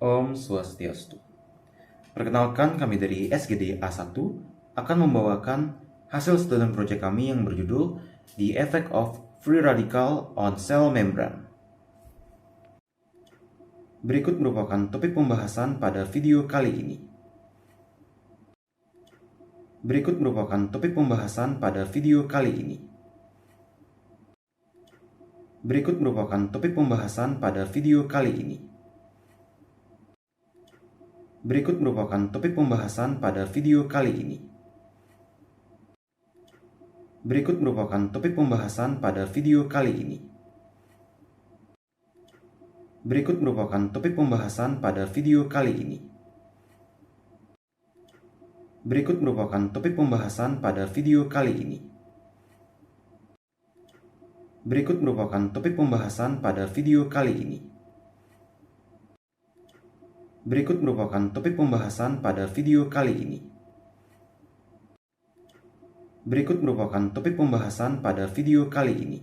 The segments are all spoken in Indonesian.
Om Swastiastu. Perkenalkan, kami dari SGD A1 akan membawakan hasil student project kami yang berjudul The Effect of Free Radical on Cell Membrane. Berikut merupakan topik pembahasan pada video kali ini. Berikut merupakan topik pembahasan pada video kali ini. Berikut merupakan topik pembahasan pada video kali ini. Berikut merupakan topik pembahasan pada video kali ini. Berikut merupakan topik pembahasan pada video kali ini. Berikut merupakan topik pembahasan pada video kali ini. Berikut merupakan topik pembahasan pada video kali ini. Berikut merupakan topik pembahasan pada video kali ini. Berikut merupakan topik pembahasan pada video kali ini. Berikut merupakan topik pembahasan pada video kali ini.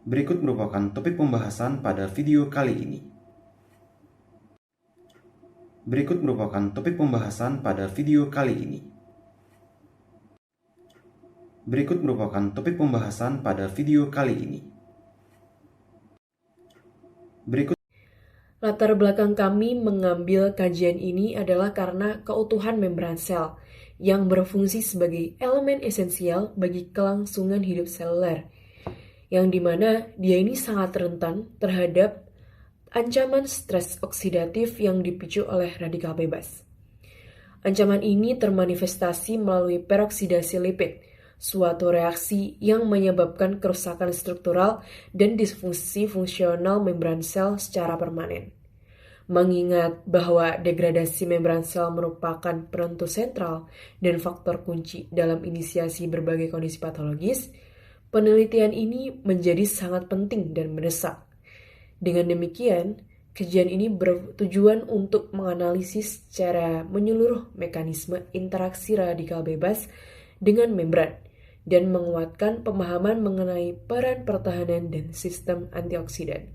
Berikut merupakan topik pembahasan pada video kali ini. Berikut merupakan topik pembahasan pada video kali ini. Berikut merupakan topik pembahasan pada video kali ini. Berikut Latar belakang kami mengambil kajian ini adalah karena keutuhan membran sel yang berfungsi sebagai elemen esensial bagi kelangsungan hidup seluler, yang dimana dia ini sangat rentan terhadap ancaman stres oksidatif yang dipicu oleh radikal bebas. Ancaman ini termanifestasi melalui peroksidasi lipid, suatu reaksi yang menyebabkan kerusakan struktural dan disfungsi fungsional membran sel secara permanen. Mengingat bahwa degradasi membran sel merupakan penentu sentral dan faktor kunci dalam inisiasi berbagai kondisi patologis, penelitian ini menjadi sangat penting dan mendesak. Dengan demikian, kajian ini bertujuan untuk menganalisis secara menyeluruh mekanisme interaksi radikal bebas dengan membran dan menguatkan pemahaman mengenai peran pertahanan dan sistem antioksidan.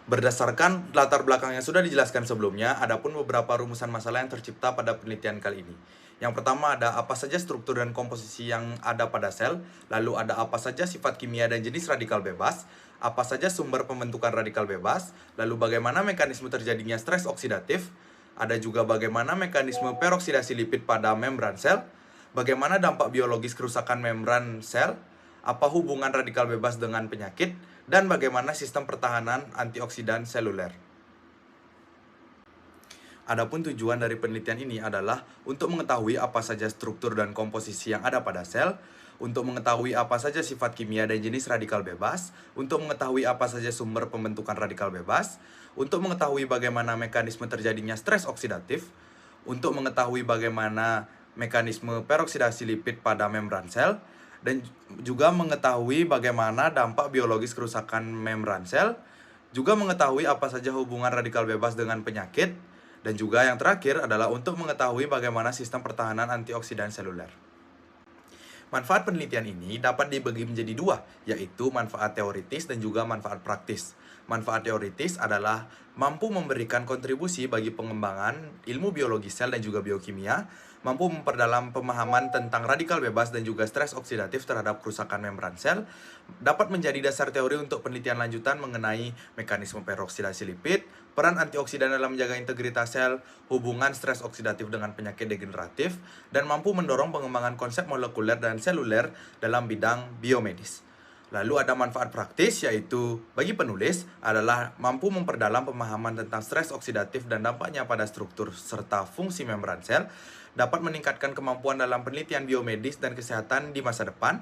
Berdasarkan latar belakang yang sudah dijelaskan sebelumnya, adapun beberapa rumusan masalah yang tercipta pada penelitian kali ini. Yang pertama ada apa saja struktur dan komposisi yang ada pada sel, lalu ada apa saja sifat kimia dan jenis radikal bebas, apa saja sumber pembentukan radikal bebas, lalu bagaimana mekanisme terjadinya stres oksidatif, ada juga bagaimana mekanisme peroksidasi lipid pada membran sel, bagaimana dampak biologis kerusakan membran sel, apa hubungan radikal bebas dengan penyakit, dan bagaimana sistem pertahanan antioksidan seluler. Adapun tujuan dari penelitian ini adalah untuk mengetahui apa saja struktur dan komposisi yang ada pada sel, untuk mengetahui apa saja sifat kimia dan jenis radikal bebas, untuk mengetahui apa saja sumber pembentukan radikal bebas, untuk mengetahui bagaimana mekanisme terjadinya stres oksidatif, untuk mengetahui bagaimana mekanisme peroksidasi lipid pada membran sel, dan juga mengetahui bagaimana dampak biologis kerusakan membran sel, juga mengetahui apa saja hubungan radikal bebas dengan penyakit, dan juga yang terakhir adalah untuk mengetahui bagaimana sistem pertahanan antioksidan seluler. Manfaat penelitian ini dapat dibagi menjadi dua, yaitu manfaat teoritis dan juga manfaat praktis. Manfaat teoritis adalah mampu memberikan kontribusi bagi pengembangan ilmu biologi sel dan juga biokimia, mampu memperdalam pemahaman tentang radikal bebas dan juga stres oksidatif terhadap kerusakan membran sel, dapat menjadi dasar teori untuk penelitian lanjutan mengenai mekanisme peroksidasi lipid, peran antioksidan dalam menjaga integritas sel, hubungan stres oksidatif dengan penyakit degeneratif, dan mampu mendorong pengembangan konsep molekuler dan seluler dalam bidang biomedis. Lalu ada manfaat praktis, yaitu bagi penulis adalah mampu memperdalam pemahaman tentang stres oksidatif dan dampaknya pada struktur serta fungsi membran sel, dapat meningkatkan kemampuan dalam penelitian biomedis dan kesehatan di masa depan,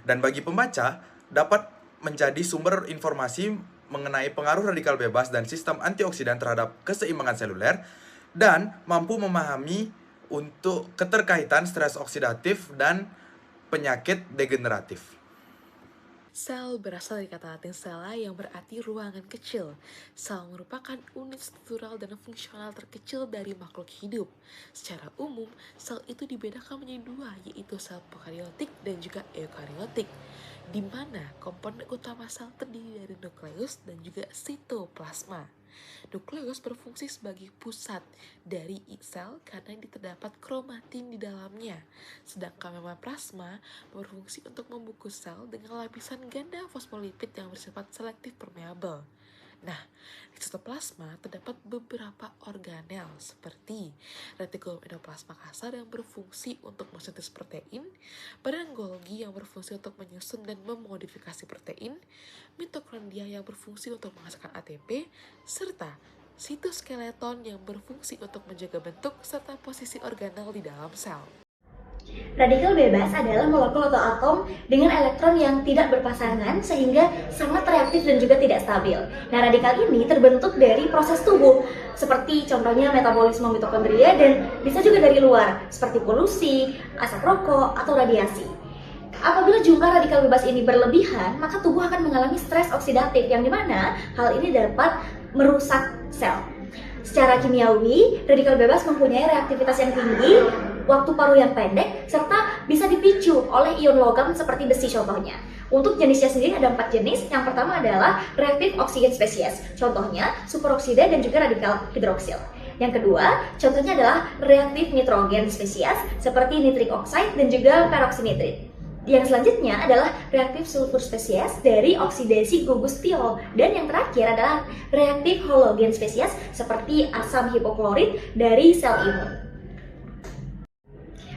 dan bagi pembaca dapat menjadi sumber informasi mengenai pengaruh radikal bebas dan sistem antioksidan terhadap keseimbangan seluler, dan mampu memahami untuk keterkaitan stres oksidatif dan penyakit degeneratif. Sel berasal dari kata Latin cella yang berarti ruangan kecil. Sel merupakan unit struktural dan fungsional terkecil dari makhluk hidup. Secara umum, sel itu dibedakan menjadi dua, yaitu sel prokariotik dan juga eukariotik. di mana komponen utama sel terdiri dari nukleus dan juga sitoplasma. Nukleus berfungsi sebagai pusat dari sel karena terdapat kromatin di dalamnya, sedangkan membran berfungsi untuk membungkus sel dengan lapisan ganda fosfolipid yang bersifat selektif permeabel. Nah, di sitoplasma terdapat beberapa organel seperti retikulum endoplasma kasar yang berfungsi untuk mensintesis protein, badan Golgi yang berfungsi untuk menyusun dan memodifikasi protein, mitokondria yang berfungsi untuk menghasilkan ATP, serta sitoskeleton yang berfungsi untuk menjaga bentuk serta posisi organel di dalam sel. Radikal bebas adalah molekul atau atom dengan elektron yang tidak berpasangan sehingga sangat reaktif dan juga tidak stabil. Nah, radikal ini terbentuk dari proses tubuh, seperti contohnya metabolisme mitokondria dan bisa juga dari luar, seperti polusi, asap rokok, atau radiasi. Apabila jumlah radikal bebas ini berlebihan, maka tubuh akan mengalami stres oksidatif yang dimana hal ini dapat merusak sel. Secara kimiawi, radikal bebas mempunyai reaktivitas yang tinggi, waktu paruh yang pendek, serta bisa dipicu oleh ion logam seperti besi contohnya. Untuk jenisnya sendiri ada 4 jenis. Yang pertama adalah reaktif oksigen spesies, contohnya superoksida dan juga radikal hidroksil. Yang kedua, contohnya adalah reaktif nitrogen spesies seperti nitrik oxide dan juga peroksinitrit. Yang selanjutnya adalah reaktif sulfur spesies dari oksidasi gugus tiol. Dan yang terakhir adalah reaktif halogen spesies seperti asam hipoklorit dari sel imun.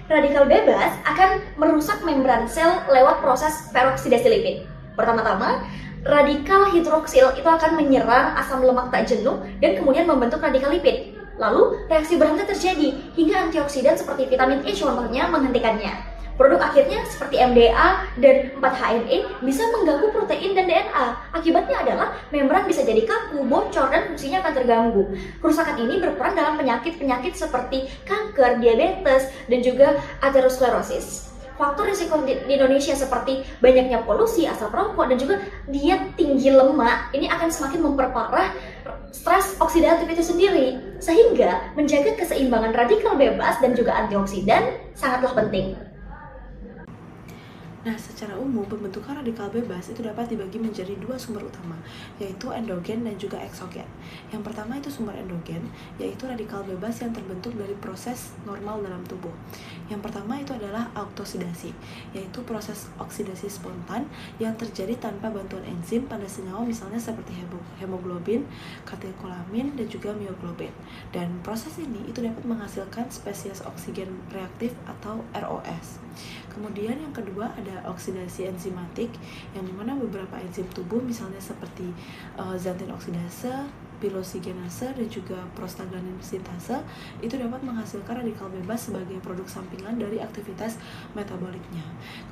Radikal bebas akan merusak membran sel lewat proses peroksidasi lipid. Pertama-tama, radikal hidroksil itu akan menyerang asam lemak tak jenuh dan kemudian membentuk radikal lipid. Lalu, reaksi berhenti terjadi hingga antioksidan seperti vitamin E contohnya menghentikannya. Produk akhirnya seperti MDA dan 4-HNE bisa mengganggu protein dan DNA. Akibatnya adalah membran bisa jadi kaku, bocor, dan fungsinya akan terganggu. Kerusakan ini berperan dalam penyakit-penyakit seperti kanker, diabetes, dan juga aterosklerosis. Faktor risiko di Indonesia seperti banyaknya polusi, asap rokok, dan juga diet tinggi lemak ini akan semakin memperparah stres oksidatif itu sendiri. Sehingga menjaga keseimbangan radikal bebas dan juga antioksidan sangatlah penting. Nah, secara umum, pembentukan radikal bebas itu dapat dibagi menjadi 2 sumber utama, yaitu endogen dan juga eksogen. Yang pertama itu sumber endogen, yaitu radikal bebas yang terbentuk dari proses normal dalam tubuh. Yang pertama itu adalah autoksidasi, yaitu proses oksidasi spontan yang terjadi tanpa bantuan enzim pada senyawa misalnya seperti hemoglobin, katilkolamin, dan juga mioglobin. Dan proses ini itu dapat menghasilkan spesies oksigen reaktif atau ROS. Kemudian yang kedua ada oksidasi enzimatik, yang dimana beberapa enzim tubuh misalnya seperti xanthin oksidase, pilosigenase, dan juga prostaglandin sintase itu dapat menghasilkan radikal bebas sebagai produk sampingan dari aktivitas metaboliknya.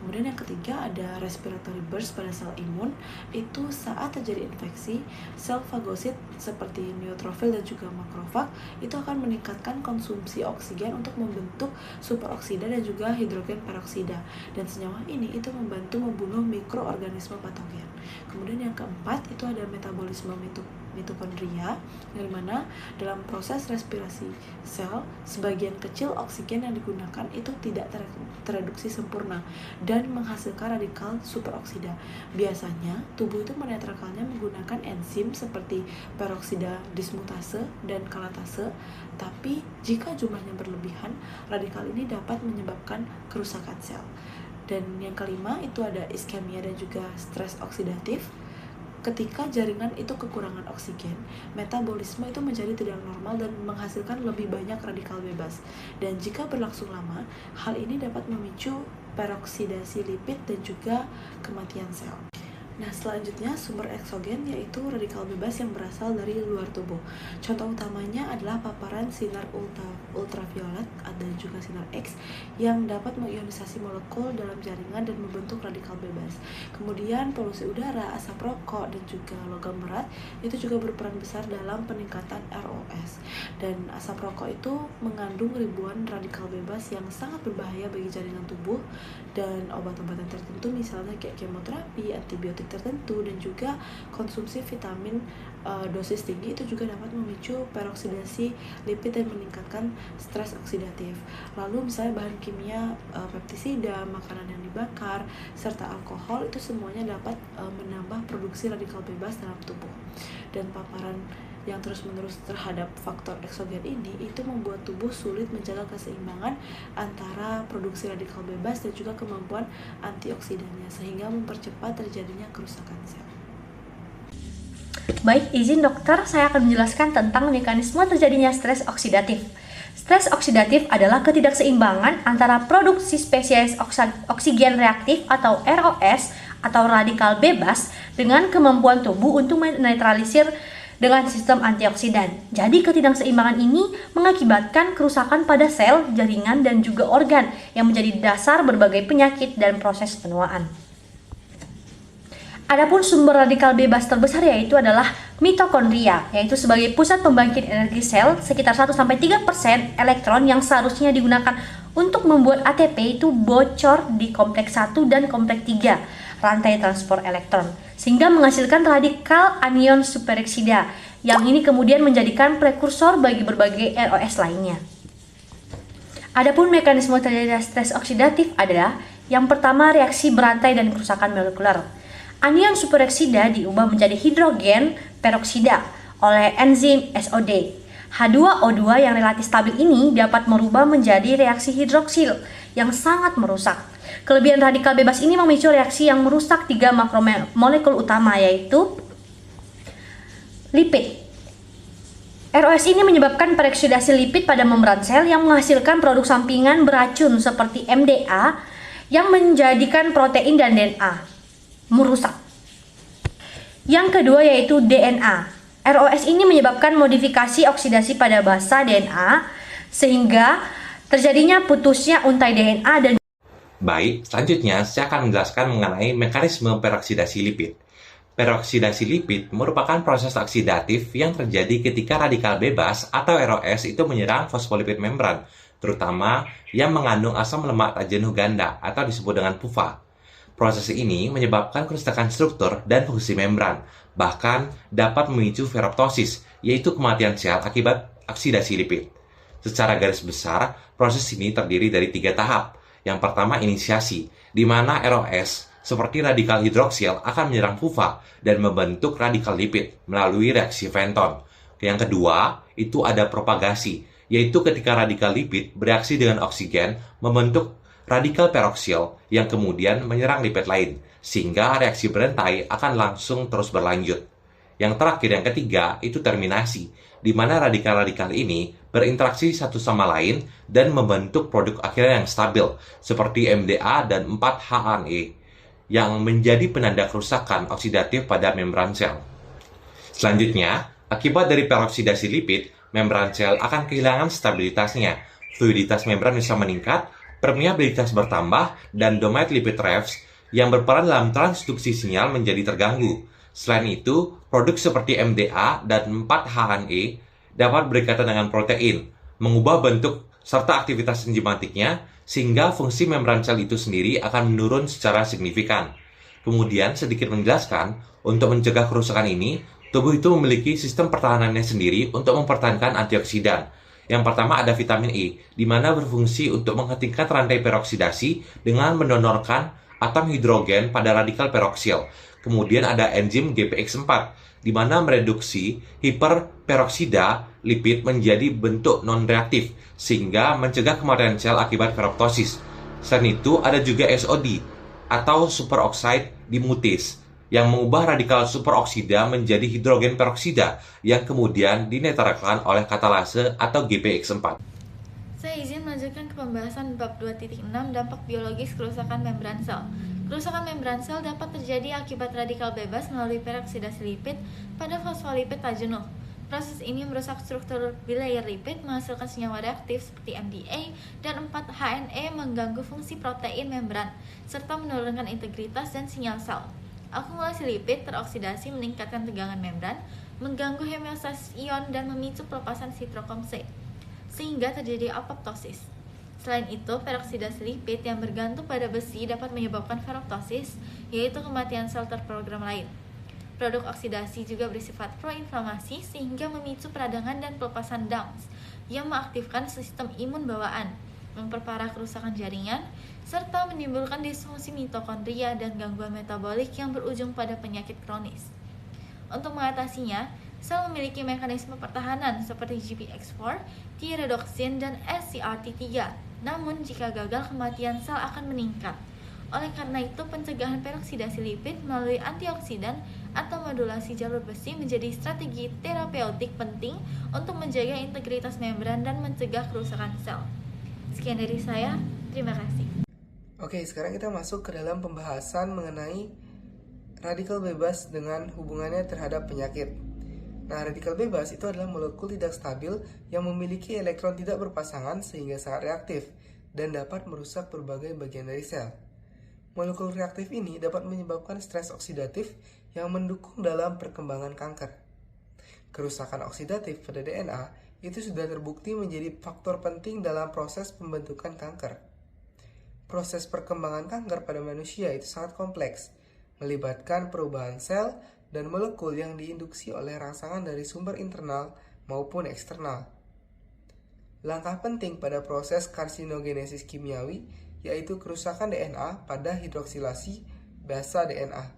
Kemudian yang ketiga ada respiratory burst pada sel imun, itu saat terjadi infeksi, sel fagosit seperti neutrofil dan juga makrofag itu akan meningkatkan konsumsi oksigen untuk membentuk superoksida dan juga hidrogen peroksida, dan senyawa ini itu membantu membunuh mikroorganisme patogen. Kemudian yang keempat itu ada metabolisme mitokondria, yang mana dalam proses respirasi sel, sebagian kecil oksigen yang digunakan itu tidak tereduksi sempurna dan menghasilkan radikal superoksida. Biasanya, tubuh itu menetralkannya menggunakan enzim seperti peroksida dismutase dan kalatase, tapi jika jumlahnya berlebihan, radikal ini dapat menyebabkan kerusakan sel. Dan yang kelima itu ada iskemia dan juga stres oksidatif. Ketika jaringan itu kekurangan oksigen, metabolisme itu menjadi tidak normal dan menghasilkan lebih banyak radikal bebas. Dan jika berlangsung lama, hal ini dapat memicu peroksidasi lipid dan juga kematian sel. Nah, selanjutnya sumber eksogen yaitu radikal bebas yang berasal dari luar tubuh. Contoh utamanya adalah paparan sinar ultraviolet dan juga sinar X yang dapat mengionisasi molekul dalam jaringan dan membentuk radikal bebas. Kemudian polusi udara, asap rokok, dan juga logam berat itu juga berperan besar dalam peningkatan ROS. Dan asap rokok itu mengandung ribuan radikal bebas yang sangat berbahaya bagi jaringan tubuh, dan obat-obatan tertentu misalnya kayak kemoterapi, antibiotik penyakit tertentu, dan juga konsumsi vitamin dosis tinggi itu juga dapat memicu peroksidasi lipid dan meningkatkan stres oksidatif. Lalu misalnya bahan kimia, pestisida, makanan yang dibakar, serta alkohol itu semuanya dapat menambah produksi radikal bebas dalam tubuh. Dan paparan yang terus-menerus terhadap faktor eksogen ini itu membuat tubuh sulit menjaga keseimbangan antara produksi radikal bebas dan juga kemampuan antioksidannya, sehingga mempercepat terjadinya kerusakan sel. Baik, izin dokter, saya akan menjelaskan tentang mekanisme terjadinya stres oksidatif. Stres oksidatif adalah ketidakseimbangan antara produksi spesies oksigen reaktif atau ROS atau radikal bebas dengan kemampuan tubuh untuk menetralisir dengan sistem antioksidan. Jadi ketidakseimbangan ini mengakibatkan kerusakan pada sel, jaringan, dan juga organ yang menjadi dasar berbagai penyakit dan proses penuaan. Adapun sumber radikal bebas terbesar yaitu adalah mitokondria, yaitu sebagai pusat pembangkit energi sel. Sekitar 1-3% elektron yang seharusnya digunakan untuk membuat ATP itu bocor di kompleks 1 dan kompleks 3 rantai transport elektron, sehingga menghasilkan radikal anion superoksida yang ini kemudian menjadikan prekursor bagi berbagai ROS lainnya. Adapun mekanisme terjadinya stres oksidatif adalah yang pertama reaksi berantai dan kerusakan molekuler. Anion superoksida diubah menjadi hidrogen peroksida oleh enzim SOD. H2O2 yang relatif stabil ini dapat merubah menjadi reaksi hidroksil yang sangat merusak. Kelebihan radikal bebas ini memicu reaksi yang merusak 3 makromolekul utama yaitu lipid. ROS ini menyebabkan peroksidasi lipid pada membran sel yang menghasilkan produk sampingan beracun seperti MDA yang menjadikan protein dan DNA merusak. Yang kedua yaitu DNA. ROS ini menyebabkan modifikasi oksidasi pada basa DNA sehingga terjadinya putusnya untai DNA dan Baik, selanjutnya saya akan menjelaskan mengenai mekanisme peroksidasi lipid. Peroksidasi lipid merupakan proses oksidatif yang terjadi ketika radikal bebas atau ROS itu menyerang fosfolipid membran, terutama yang mengandung asam lemak tak jenuh ganda atau disebut dengan PUFA. Proses ini menyebabkan kerusakan struktur dan fungsi membran, bahkan dapat memicu ferroptosis, yaitu kematian sel akibat oksidasi lipid. Secara garis besar, proses ini terdiri dari 3 tahap. Yang pertama inisiasi, di mana ROS seperti radikal hidroksil akan menyerang PUFA dan membentuk radikal lipid melalui reaksi Fenton. Yang kedua, itu ada propagasi, yaitu ketika radikal lipid bereaksi dengan oksigen membentuk radikal peroksil yang kemudian menyerang lipid lain, sehingga reaksi berantai akan langsung terus berlanjut. Yang terakhir, yang ketiga, itu terminasi, di mana radikal-radikal ini berinteraksi satu sama lain dan membentuk produk akhir yang stabil, seperti MDA dan 4-HANE, yang menjadi penanda kerusakan oksidatif pada membran sel. Selanjutnya, akibat dari peroksidasi lipid, membran sel akan kehilangan stabilitasnya, fluiditas membran bisa meningkat, permeabilitas bertambah, dan domain lipid rafts yang berperan dalam transduksi sinyal menjadi terganggu. Selain itu, produk seperti MDA dan 4-HNE dapat berkaitan dengan protein, mengubah bentuk serta aktivitas enzimatiknya, sehingga fungsi membran sel itu sendiri akan menurun secara signifikan. Kemudian, sedikit menjelaskan, untuk mencegah kerusakan ini, tubuh itu memiliki sistem pertahanannya sendiri untuk mempertahankan antioksidan. Yang pertama ada vitamin E, di mana berfungsi untuk menghentikan rantai peroksidasi dengan mendonorkan atom hidrogen pada radikal peroksil. Kemudian ada enzim GPX4, di mana mereduksi hiperperoksida lipid menjadi bentuk non-reaktif, sehingga mencegah kematian sel akibat ferroptosis. Selain itu, ada juga SOD, atau superoxide dismutase, yang mengubah radikal superoksida menjadi hidrogen peroksida yang kemudian dinetralkan oleh katalase atau GPX4. Saya izin melanjutkan ke pembahasan bab 2.6 dampak biologis kerusakan membran sel. Kerusakan membran sel dapat terjadi akibat radikal bebas melalui peroksidasi lipid pada fosfolipid tak jenuh. Proses ini merusak struktur bilayer lipid, menghasilkan senyawa reaktif seperti MDA dan 4-HNE, mengganggu fungsi protein membran, serta menurunkan integritas dan sinyal sel. Akumulasi lipid teroksidasi meningkatkan tegangan membran, mengganggu homeostasis ion dan memicu pelepasan sitokrom C, sehingga terjadi apoptosis. Selain itu, peroksidasi lipid yang bergantung pada besi dapat menyebabkan feroktosis, yaitu kematian sel terprogram lain. Produk oksidasi juga bersifat proinflamasi sehingga memicu peradangan dan pelepasan DUNS yang mengaktifkan sistem imun bawaan, memperparah kerusakan jaringan, serta menimbulkan disfungsi mitokondria dan gangguan metabolik yang berujung pada penyakit kronis. Untuk mengatasinya, sel memiliki mekanisme pertahanan seperti GPX4, T-redoxin, dan SCRT3. Namun, jika gagal, kematian sel akan meningkat. Oleh karena itu, pencegahan peroksidasi lipid melalui antioksidan atau modulasi jalur besi menjadi strategi terapeutik penting untuk menjaga integritas membran dan mencegah kerusakan sel. Sekian dari saya, terima kasih. Oke, sekarang kita masuk ke dalam pembahasan mengenai radikal bebas dengan hubungannya terhadap penyakit. Nah, radikal bebas itu adalah molekul tidak stabil yang memiliki elektron tidak berpasangan sehingga sangat reaktif dan dapat merusak berbagai bagian dari sel. Molekul reaktif ini dapat menyebabkan stres oksidatif yang mendukung dalam perkembangan kanker. Kerusakan oksidatif pada DNA itu sudah terbukti menjadi faktor penting dalam proses pembentukan kanker. Proses perkembangan kanker pada manusia itu sangat kompleks, melibatkan perubahan sel dan molekul yang diinduksi oleh rangsangan dari sumber internal maupun eksternal. Langkah penting pada proses karsinogenesis kimiawi yaitu kerusakan DNA pada hidroksilasi basa DNA.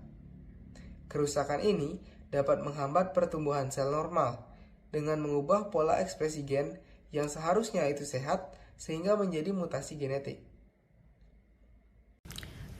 Kerusakan ini dapat menghambat pertumbuhan sel normal dengan mengubah pola ekspresi gen yang seharusnya itu sehat sehingga menjadi mutasi genetik.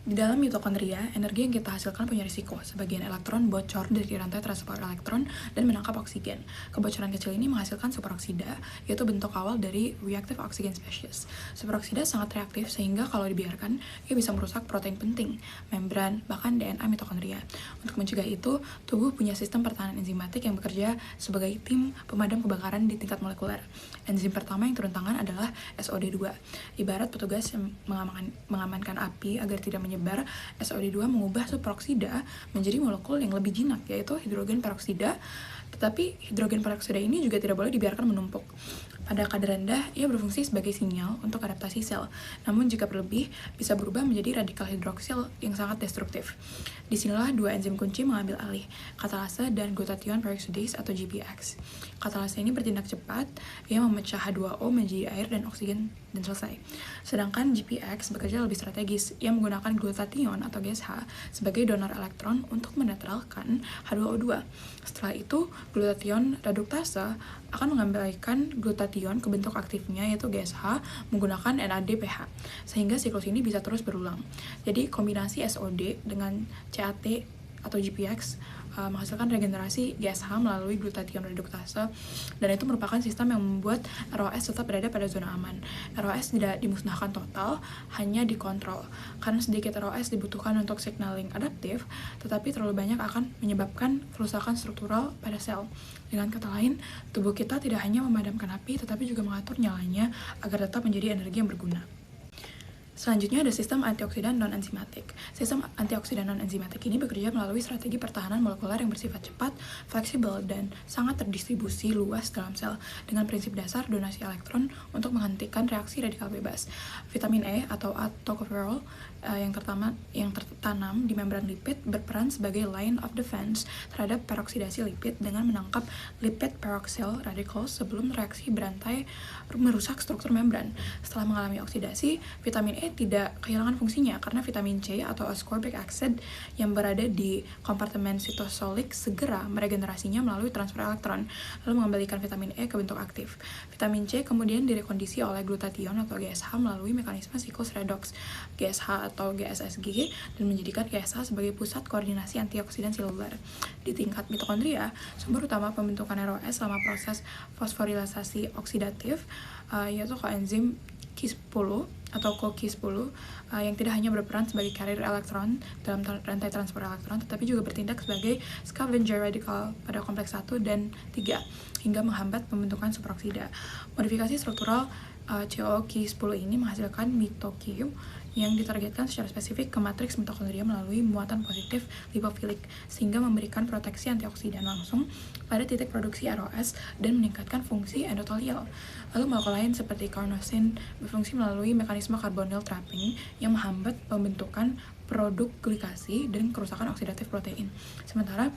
Di dalam mitokondria, energi yang kita hasilkan punya risiko. Sebagian elektron bocor dari rantai transport elektron dan menangkap oksigen. Kebocoran kecil ini menghasilkan superoksida, yaitu bentuk awal dari reactive oxygen species. Superoksida sangat reaktif sehingga kalau dibiarkan, ia bisa merusak protein penting, membran, bahkan DNA mitokondria. Untuk mencegah itu, tubuh punya sistem pertahanan enzimatik yang bekerja sebagai tim pemadam kebakaran di tingkat molekuler. Enzim pertama yang turun tangan adalah SOD2. Ibarat petugas yang mengamankan api agar tidak menyebar, SOD2 mengubah superoksida menjadi molekul yang lebih jinak, yaitu hidrogen peroksida. Tetapi hidrogen peroksida ini juga tidak boleh dibiarkan menumpuk. Pada kadar rendah, ia berfungsi sebagai sinyal untuk adaptasi sel. Namun jika berlebih, bisa berubah menjadi radikal hidroksil yang sangat destruktif. Disinilah dua enzim kunci mengambil alih, katalase dan glutathione peroxidase atau GPX. Katalase ini bertindak cepat, ia memecah H2O menjadi air dan oksigen dan selesai. Sedangkan GPX bekerja lebih strategis, ia menggunakan glutathione atau GSH sebagai donor elektron untuk menetralkan H2O2. Setelah itu, glutathione reduktase akan mengembalikan glutathione ke bentuk aktifnya yaitu GSH menggunakan NADPH, sehingga siklus ini bisa terus berulang. Jadi kombinasi SOD dengan CAT atau GPX menghasilkan regenerasi GSH melalui glutathione reduktase, dan itu merupakan sistem yang membuat ROS tetap berada pada zona aman. ROS tidak dimusnahkan total, hanya dikontrol. Karena sedikit ROS dibutuhkan untuk signaling adaptif, tetapi terlalu banyak akan menyebabkan kerusakan struktural pada sel. Dengan kata lain, tubuh kita tidak hanya memadamkan api, tetapi juga mengatur nyalanya agar tetap menjadi energi yang berguna. Selanjutnya ada sistem antioksidan non-enzimatik. Sistem antioksidan non-enzimatik ini bekerja melalui strategi pertahanan molekuler yang bersifat cepat, fleksibel, dan sangat terdistribusi luas dalam sel dengan prinsip dasar donasi elektron untuk menghentikan reaksi radikal bebas. Vitamin E atau tocopherol yang tertanam di membran lipid berperan sebagai line of defense terhadap peroksidasi lipid dengan menangkap lipid peroxyl radicals sebelum reaksi berantai merusak struktur membran. Setelah mengalami oksidasi, vitamin E tidak kehilangan fungsinya karena vitamin C atau ascorbic acid yang berada di kompartemen sitosolik segera meregenerasinya melalui transfer elektron, lalu mengembalikan vitamin E ke bentuk aktif. Vitamin C kemudian direkondisi oleh glutathione atau GSH melalui mekanisme siklus redoks GSH atau GSSG dan menjadikan GSH sebagai pusat koordinasi antioksidan seluler. Di tingkat mitokondria, sumber utama pembentukan ROS selama proses fosforilisasi oksidatif yaitu koenzim Ki10 atau CoQ10 yang tidak hanya berperan sebagai carrier elektron dalam rantai transport elektron, tetapi juga bertindak sebagai scavenger radikal pada kompleks 1 dan 3 hingga menghambat pembentukan superoksida. Modifikasi struktural CoQ10 ini menghasilkan mitoQ yang ditargetkan secara spesifik ke matriks mitokondria melalui muatan positif lipofilik, sehingga memberikan proteksi antioksidan langsung pada titik produksi ROS dan meningkatkan fungsi endotelial. Lalu molekul lain seperti carnosin berfungsi melalui mekanisme carbonyl trapping yang menghambat pembentukan produk glikasi dan kerusakan oksidatif protein. Sementara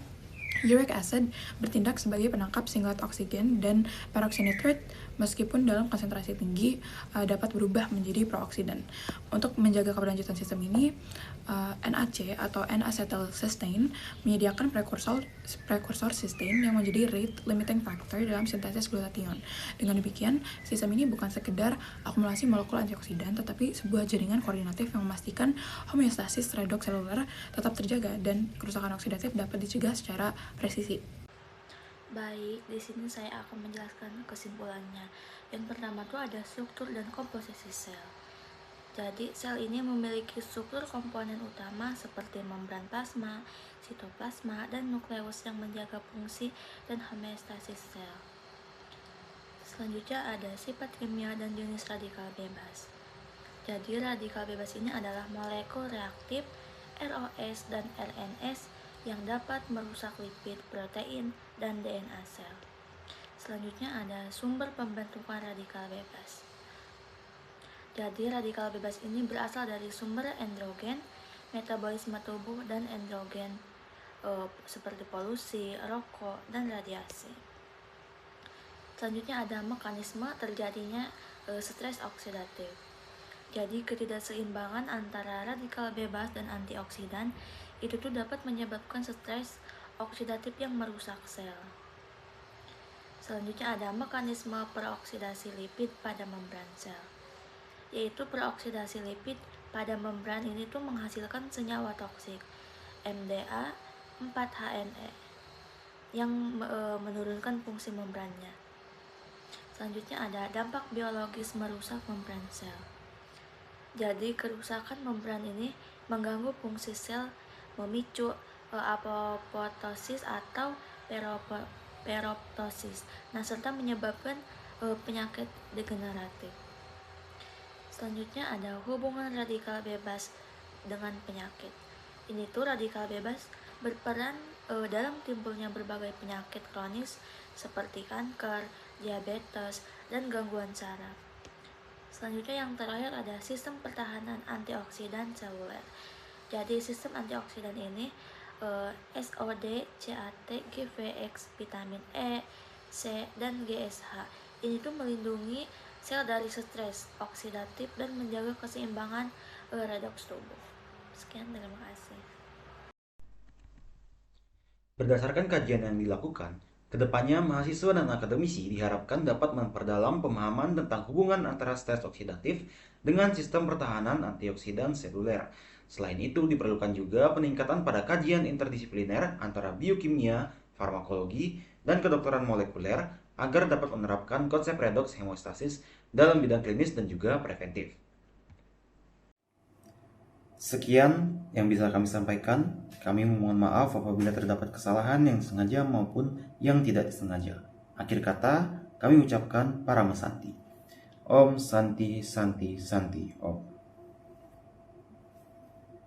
uric acid bertindak sebagai penangkap singlet oksigen dan peroxynitrate meskipun dalam konsentrasi tinggi dapat berubah menjadi prooksidan. Untuk menjaga keberlanjutan sistem ini, NAC atau N-acetylcysteine menyediakan prekursor cysteine yang menjadi rate limiting factor dalam sintesis glutathione. Dengan demikian, sistem ini bukan sekedar akumulasi molekul antioksidan, tetapi sebuah jaringan koordinatif yang memastikan homeostasis redoks seluler tetap terjaga dan kerusakan oksidatif dapat dicegah secara presisi. Baik, di sini saya akan menjelaskan kesimpulannya. Yang pertama tuh ada struktur dan komposisi sel. Jadi, sel ini memiliki struktur komponen utama seperti membran plasma, sitoplasma, dan nukleus yang menjaga fungsi dan homeostasis sel. Selanjutnya ada sifat kimia dan jenis radikal bebas. Jadi, radikal bebas ini adalah molekul reaktif ROS dan RNS yang dapat merusak lipid, protein, dan DNA sel. Selanjutnya ada sumber pembentukan radikal bebas. Jadi, radikal bebas ini berasal dari sumber endrogen, metabolisme tubuh, dan endrogen seperti polusi, rokok, dan radiasi. Selanjutnya ada mekanisme terjadinya stres oksidatif. Jadi, ketidakseimbangan antara radikal bebas dan antioksidan itu tuh dapat menyebabkan stres oksidatif yang merusak sel. Selanjutnya ada mekanisme peroksidasi lipid pada membran sel, yaitu peroksidasi lipid pada membran ini tuh menghasilkan senyawa toksik MDA 4-HNE yang menurunkan fungsi membrannya. Selanjutnya ada dampak biologis merusak membran sel. Jadi, kerusakan membran ini mengganggu fungsi sel, memicu apoptosis atau peroptosis, serta menyebabkan penyakit degeneratif. Selanjutnya ada hubungan radikal bebas dengan penyakit. Ini tuh radikal bebas berperan dalam timbulnya berbagai penyakit kronis seperti kanker, diabetes, dan gangguan saraf. Selanjutnya yang terakhir ada sistem pertahanan antioksidan seluler. Jadi sistem antioksidan ini SOD, CAT, GVX, vitamin E, C, dan GSH. Ini tuh melindungi sel dari stres oksidatif dan menjaga keseimbangan redoks tubuh. Sekian, terima kasih. Berdasarkan kajian yang dilakukan, kedepannya mahasiswa dan akademisi diharapkan dapat memperdalam pemahaman tentang hubungan antara stres oksidatif dengan sistem pertahanan antioksidan seluler. Selain itu, diperlukan juga peningkatan pada kajian interdisipliner antara biokimia, farmakologi, dan kedokteran molekuler agar dapat menerapkan konsep redoks hemostasis dalam bidang klinis dan juga preventif. Sekian yang bisa kami sampaikan. Kami memohon maaf apabila terdapat kesalahan yang sengaja maupun yang tidak disengaja. Akhir kata, kami ucapkan Paramasanti. Om Santi Santi Santi Om.